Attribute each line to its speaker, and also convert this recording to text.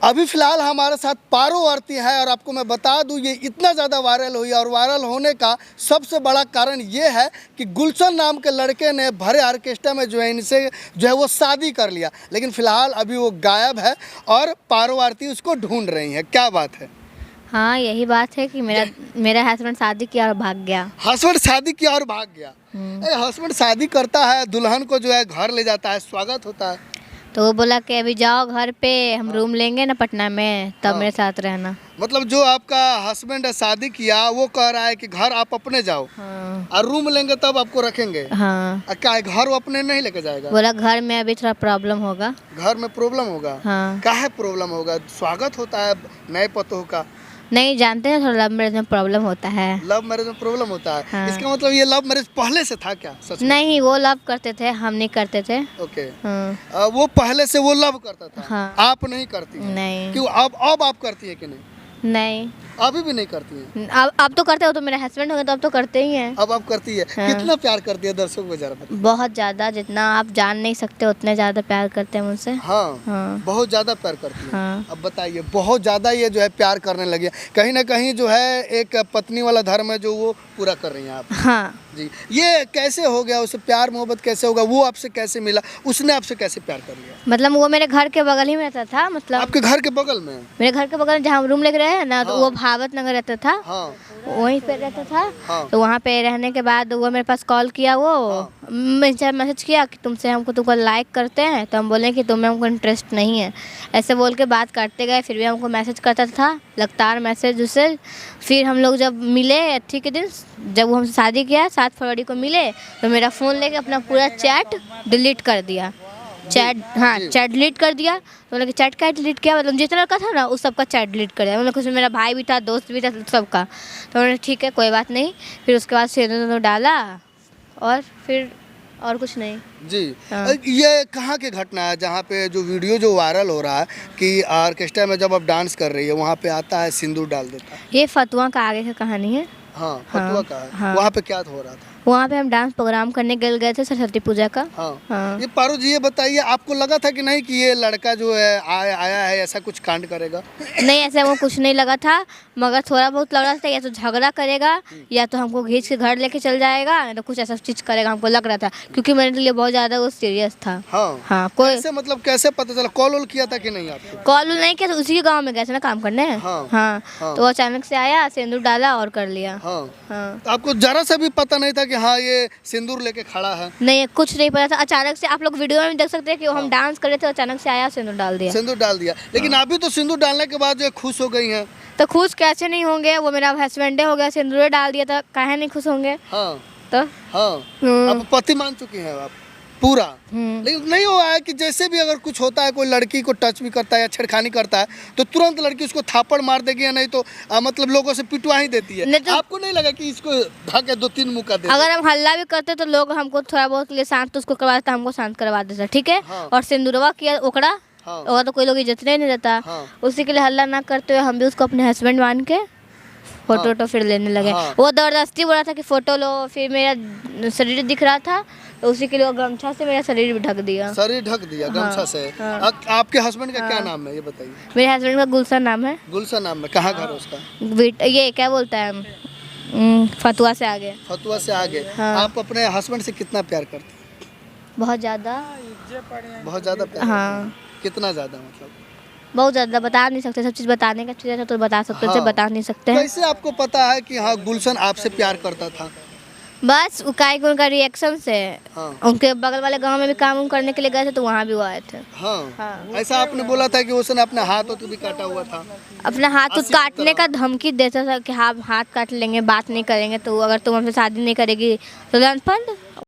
Speaker 1: अभी फ़िलहाल हमारे साथ पारो आरती है और आपको मैं बता दूं ये इतना ज़्यादा वायरल हुई और वायरल होने का सबसे बड़ा कारण ये है कि गुलशन नाम के लड़के ने भरे ऑर्केस्ट्रा में जो है इनसे जो है वो शादी कर लिया, लेकिन फ़िलहाल अभी वो गायब है और पारो आरती उसको ढूंढ रही है। क्या बात है?
Speaker 2: हाँ, यही बात है कि मेरा हस्बैंड शादी किया और भाग गया।
Speaker 1: हस्बैंड शादी किया और भाग गया। हस्बैंड शादी करता है, दुल्हन को जो है घर ले जाता है, स्वागत होता है,
Speaker 2: तो वो बोला कि अभी जाओ घर पे, हम रूम लेंगे ना पटना में, तब मेरे साथ रहना।
Speaker 1: मतलब जो आपका हस्बैंड शादी किया वो कह रहा है कि घर आप अपने जाओ।
Speaker 2: हाँ।
Speaker 1: और रूम लेंगे तब आपको रखेंगे।
Speaker 2: हाँ।
Speaker 1: क्या है, घर वो अपने नहीं लेके जाएगा?
Speaker 2: बोला घर में अभी थोड़ा प्रॉब्लम होगा।
Speaker 1: घर में प्रॉब्लम होगा?
Speaker 2: हाँ।
Speaker 1: क्या है प्रॉब्लम होगा? स्वागत होता है नए पतों का।
Speaker 2: नहीं जानते हैं, थोड़ा लव मैरिज में प्रॉब्लम होता है।
Speaker 1: लव मैरिज में प्रॉब्लम होता है।
Speaker 2: हाँ।
Speaker 1: इसका मतलब ये लव मैरिज पहले से था क्या? सच में?
Speaker 2: नहीं, वो लव करते थे, हम नहीं करते थे।
Speaker 1: ओके।
Speaker 2: हाँ।
Speaker 1: वो पहले से वो लव करता था।
Speaker 2: हाँ।
Speaker 1: आप नहीं करती हैं?
Speaker 2: नहीं।
Speaker 1: क्यों? अब आप करती है कि नहीं?
Speaker 2: नहीं,
Speaker 1: अभी भी नहीं करती हैं?
Speaker 2: अब तो करते हो, तो मेरे हस्बैंड हो गए तो अब तो करते ही हैं।
Speaker 1: अब आप करती है।
Speaker 2: हाँ।
Speaker 1: कितना प्यार करती है दर्शकों को जरा बताइए।
Speaker 2: बहुत ज़्यादा, जितना आप जान नहीं सकते उतने ज़्यादा प्यार करते हैं मुझसे।
Speaker 1: हाँ,
Speaker 2: हाँ।
Speaker 1: बहुत ज़्यादा प्यार करती है।
Speaker 2: हाँ।
Speaker 1: अब बताइए, बहुत ज़्यादा ये जो है प्यार करने लगी है, कहीं ना कहीं जो है एक पत्नी वाला धर्म है जो वो पूरा कर रही हैं आप।
Speaker 2: हाँ।
Speaker 1: जी, ये कैसे हो गया? उसे प्यार मोहब्बत कैसे होगा? वो आपसे कैसे मिला? उसने आपसे कैसे प्यार कर लिया?
Speaker 2: मतलब वो मेरे घर के बगल ही में रहता था, मतलब
Speaker 1: आपके घर के बगल में?
Speaker 2: मेरे घर के बगल में जहाँ हम रूम लेके रहे हैं ना, तो
Speaker 1: हाँ।
Speaker 2: वो भावत नगर रहता था।
Speaker 1: हाँ।
Speaker 2: वहीं पे रहता था।
Speaker 1: हाँ।
Speaker 2: तो वहाँ पे रहने के बाद वो मेरे पास कॉल किया, वो मैसेज किया कि तुमको लाइक करते हैं, तो हम बोले कि तुम्हें हमको इंटरेस्ट नहीं है। ऐसे बोल के बात करते गए, फिर भी हमको मैसेज करता था लगातार मैसेज उससे। फिर हम लोग जब मिले अट्ठी के दिन, जब वो हमसे शादी किया 7 फरवरी को मिले, तो मेरा फ़ोन लेके अपना पूरा चैट डिलीट कर दिया। चैट, हाँ, चैट डिलीट कर दिया। तो मतलब चैट का डिलीट किया, मतलब जितना लड़का था ना उस सबका चैट डिलीट कर दिया। मतलब उसमें मेरा भाई भी था, दोस्त भी था, सबका। तो उन्होंने ठीक है कोई बात नहीं। फिर उसके बाद सिंदूर डाला और फिर और कुछ नहीं।
Speaker 1: जी।
Speaker 2: हाँ।
Speaker 1: ये कहाँ की घटना है जहाँ पे जो वीडियो जो वायरल हो रहा है कि ऑर्केस्ट्रा में जब आप डांस कर रही है वहाँ पे आता है सिंदूर डाल देता है?
Speaker 2: ये फतुआ का आगे का कहानी है।
Speaker 1: हाँ, फतुआ का है।
Speaker 2: हाँ।
Speaker 1: वहाँ पे क्या हो रहा था?
Speaker 2: वहाँ पे हम डांस प्रोग्राम करने गए थे, सरस्वती पूजा का।
Speaker 1: हाँ।
Speaker 2: हाँ।
Speaker 1: ये पारो जी, ये बताइए, आपको लगा था कि नहीं कि ये लड़का जो है आया है ऐसा कुछ कांड करेगा?
Speaker 2: नहीं, ऐसे वो कुछ नहीं लगा था, मगर थोड़ा बहुत लग रहा था या तो झगड़ा करेगा या तो हमको घींच के घर लेके चल जाएगा, या तो कुछ ऐसा चीज़ करेगा, हमको लग रहा था, क्योंकि मेरे लिए बहुत ज़्यादा वो सीरियस था।
Speaker 1: हाँ।
Speaker 2: हाँ। कोई
Speaker 1: कैसे, मतलब कैसे पता चला? कॉल वॉल किया था कि नहीं आपको?
Speaker 2: कॉल नहीं किया, तो उसी के गांव में गए थे ना काम करने।
Speaker 1: हाँ।
Speaker 2: हाँ।
Speaker 1: हाँ।
Speaker 2: तो वो अचानक से आया, सिंदूर डाला और कर लिया।
Speaker 1: हाँ।
Speaker 2: हाँ।
Speaker 1: तो आपको जरा सा भी पता नहीं था कि हाँ ये सिंदूर लेके खड़ा है?
Speaker 2: नहीं, कुछ नहीं पता था। अचानक से आप लोग वीडियो में देख सकते हैं कि हम डांस कर रहे थे, अचानक से आया, सिंदूर डाल दिया।
Speaker 1: सिंदूर डाल दिया। लेकिन अभी तो सिंदूर डालने के बाद जो है खुश हो गई हैं।
Speaker 2: तो खुश कैसे नहीं होंगे, वो मेरा हस्बैंड हो गया, सिंदूर डाल दिया, तो काहे नहीं खुश होंगे?
Speaker 1: हाँ।
Speaker 2: तो
Speaker 1: हाँ। आप पति मान चुकी हैं आप पूरा? लेकिन नहीं हुआ है कि जैसे भी अगर कुछ होता है, कोई लड़की को टच भी करता है या छेड़खानी करता है तो तुरंत लड़की उसको थापड़ मार देगी, या नहीं तो मतलब लोगों से पिटवा ही देती है।
Speaker 2: तो
Speaker 1: आपको नहीं लगा कि इसको ढाके 2-3 मुक्का दे?
Speaker 2: अगर हम हल्ला भी करते तो लोग हमको थोड़ा बहुत लिए शांत उसको करवा देता, हमको शांत करवा देता, ठीक है।
Speaker 1: हाँ।
Speaker 2: और सिंदूरवा किया ओकड़ा।
Speaker 1: हाँ।
Speaker 2: और तो कोई लोग इज्जत नहीं देता।
Speaker 1: हाँ।
Speaker 2: उसी के लिए हल्ला ना करते हुए हम भी उसको अपने हस्बैंड मान के फोटो वोटो फिर लेने लगे।
Speaker 1: हाँ।
Speaker 2: वो जबरदस्ती बोल रहा था कि फ़ोटो लो, फिर मेरा शरीर दिख रहा था, तो उसी के लिए वो गमछा से मेरा शरीर भी ढक दिया।
Speaker 1: शरीर ढक दिया गमछा से?
Speaker 2: हाँ।
Speaker 1: आपके हस्बैंड का क्या नाम है ये बताइए?
Speaker 2: मेरे हस्बैंड का गुलशन नाम है।
Speaker 1: गुलशन नाम है। कहाँ घर है उसका?
Speaker 2: ये क्या बोलता है, फतुआ से आगे।
Speaker 1: फतुआ से आगे।
Speaker 2: हाँ।
Speaker 1: आप अपने हस्बैंड से कितना प्यार करते हैं?
Speaker 2: बहुत ज़्यादा।
Speaker 1: बहुत ज़्यादा प्यार?
Speaker 2: हाँ।
Speaker 1: कितना ज़्यादा मतलब?
Speaker 2: बहुत ज़्यादा, बता नहीं सकते, सब चीज़ बताने का चीज़ है तो बता सकते थे,
Speaker 1: हाँ।
Speaker 2: बता नहीं सकते हैं।
Speaker 1: कैसे आपको पता है कि हाँ गुलशन आपसे प्यार करता था?
Speaker 2: बस उनका रिएक्शन से।
Speaker 1: हाँ।
Speaker 2: उनके बगल वाले गांव में भी काम करने के लिए गए थे, तो वहाँ भी वो आए थे।
Speaker 1: हाँ।
Speaker 2: हाँ।
Speaker 1: ऐसा आपने बोला था कि उसने अपना हाथ भी काटा हुआ था?
Speaker 2: अपना हाथ
Speaker 1: अस्सी
Speaker 2: काटने का धमकी देता था कि हाँ हाथ काट लेंगे, बात नहीं करेंगे, तो अगर तुम हमसे शादी नहीं करेगी तो लड़फंड